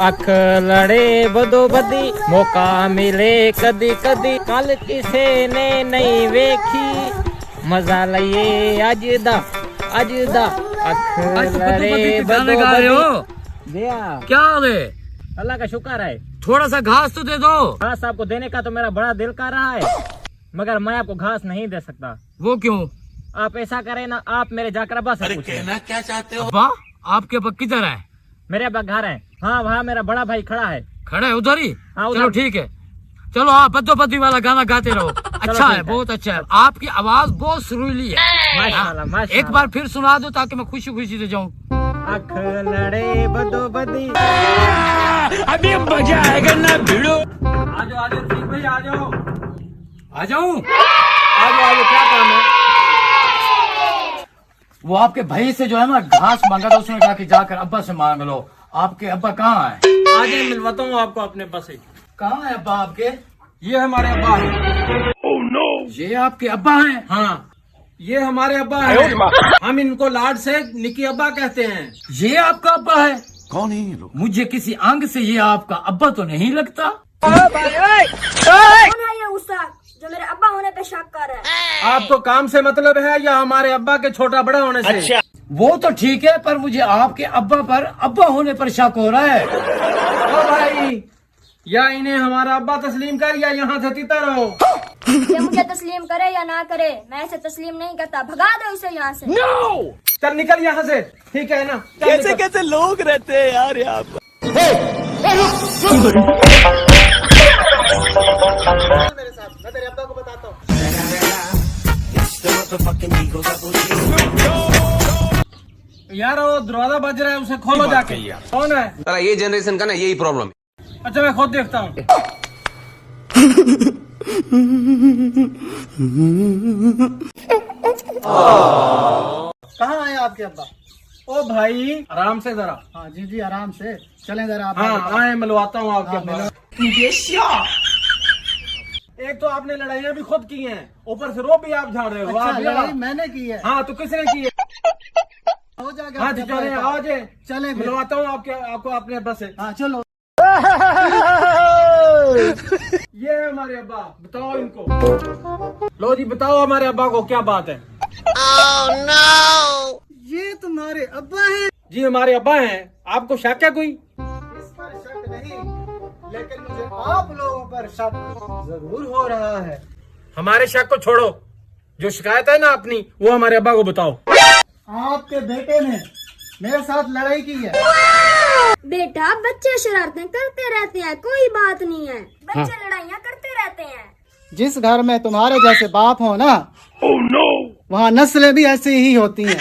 अख लड़े बदो बदी मौका मिले कदी कदी कल किसे ने नहीं वेखी मजा लइए अज दा अख लड़े बदो बदी दिया क्या है? अल्लाह का शुक्र है। थोड़ा सा घास तो दे दो। घास आपको देने का तो मेरा बड़ा दिल कर रहा है, मगर मैं आपको घास नहीं दे सकता। वो क्यों? आप ऐसा करें ना, आप मेरे जाकर अब्बा से पूछें। कहना क्या चाहते हो? अब्बा आपके अब्बा किधर है? मेरे अब्बा घर है। हाँ वहाँ मेरा बड़ा भाई खड़ा है। खड़ा है उधर ही? हाँ, उधर। चलो ठीक है, चलो आप बद्दो बद्दी वाला गाना गाते रहो। अच्छा है, बहुत अच्छा है। आपकी आवाज बहुत सुरीली है। माशाल्लाह, माशाल्लाह। एक बार फिर सुना दो ताकि मैं खुशी खुशी से जाऊँ। अख लड़े बदो बदी अभी मजा आएगा ना भिड़ो। आ जाओ ठीक भाई, आ जाओ आ जाऊँ? आ जाओ, क्या काम है? वो आपके भाई से जो है ना घास मांगा था, उसने कहा कि जाकर अब्बा से मांग लो। आपके अब्बा कहाँ है? आ जाए, मिलवाता हूँ आपको अपने पास से। कहाँ है अब्बा आपके? ये हमारे अब्बा है। ये आपके अब्बा हैं? हाँ ये हमारे अब्बा है। हम इनको लाड से निकी अब्बा कहते हैं। ये आपका अब्बा है? कौन है ये लोग? मुझे किसी अंग से ये आपका अब्बा तो नहीं लगता। कौन है ये उस्ताद जो मेरे अब्बा होने पे शक कर रहा है? आपको काम से मतलब है या हमारे अब्बा के छोटा बड़ा होने से? अच्छा वो तो ठीक है, पर मुझे आपके अब्बा पर अब्बा होने पर शक हो रहा है। ओ भाई, या इन्हें हमारा अब्बा तस्लीम कर या यहाँ से तीता रहो। ये मुझे तस्लीम करे या ना करे, मैं इसे तस्लीम नहीं करता। भगा दो इसे यहाँ से। चल निकल यहाँ से, ठीक है ना? कैसे कैसे लोग रहते हैं यार यहाँ पर। मेरे साथ, मैं तेरे अब्बा को बताता हूँ। यार वो दरवाजा बज रहा है, उसे खोलो जाके। कौन है? साला ये जनरेशन का ना यही प्रॉब्लम है। अच्छा मैं खुद देखता हूँ। कहाँ आए आपके अब्बा? ओ भाई आराम से जरा। हाँ जी जी आराम से चलें जरा आप। हाँ आए, मिलवाता हूँ आपके हाँ, अब्बा। एक तो आपने लड़ाइयाँ भी खुद की हैं, ऊपर से रोब भी आप झाड़ रहे हो। अच्छा, वाह भैया। लड़ाई मैंने की है। हाँ तो किसने की है? हो जाएगा हाँ आपके तो अब्बा चले के आओ पास। जे, चलें फिर। मिलवाता हूँ आपको अपने अब्बा से। हाँ चलो। ये है हमारे अब्बा, बताओ इनको। लो जी बताओ हमारे अब्बा को क्या बात है? ये तुम्हारे अब्बा हैं? जी हमारे अब्बा हैं। आपको शक है कोई? इस पर शक नहीं, लेकिन मुझे आप लोगों पर शक जरूर हो रहा है। हमारे शक को छोड़ो, जो शिकायत है ना अपनी वो हमारे अब्बा को बताओ। आपके बेटे ने मेरे साथ लड़ाई की है। बेटा बच्चे शरारतें करते रहते हैं, कोई बात नहीं है। बच्चे लड़ाइयाँ करते रहते हैं। जिस घर में तुम्हारे जैसे बाप हो ना, वहाँ नस्लें भी ऐसी ही होती हैं।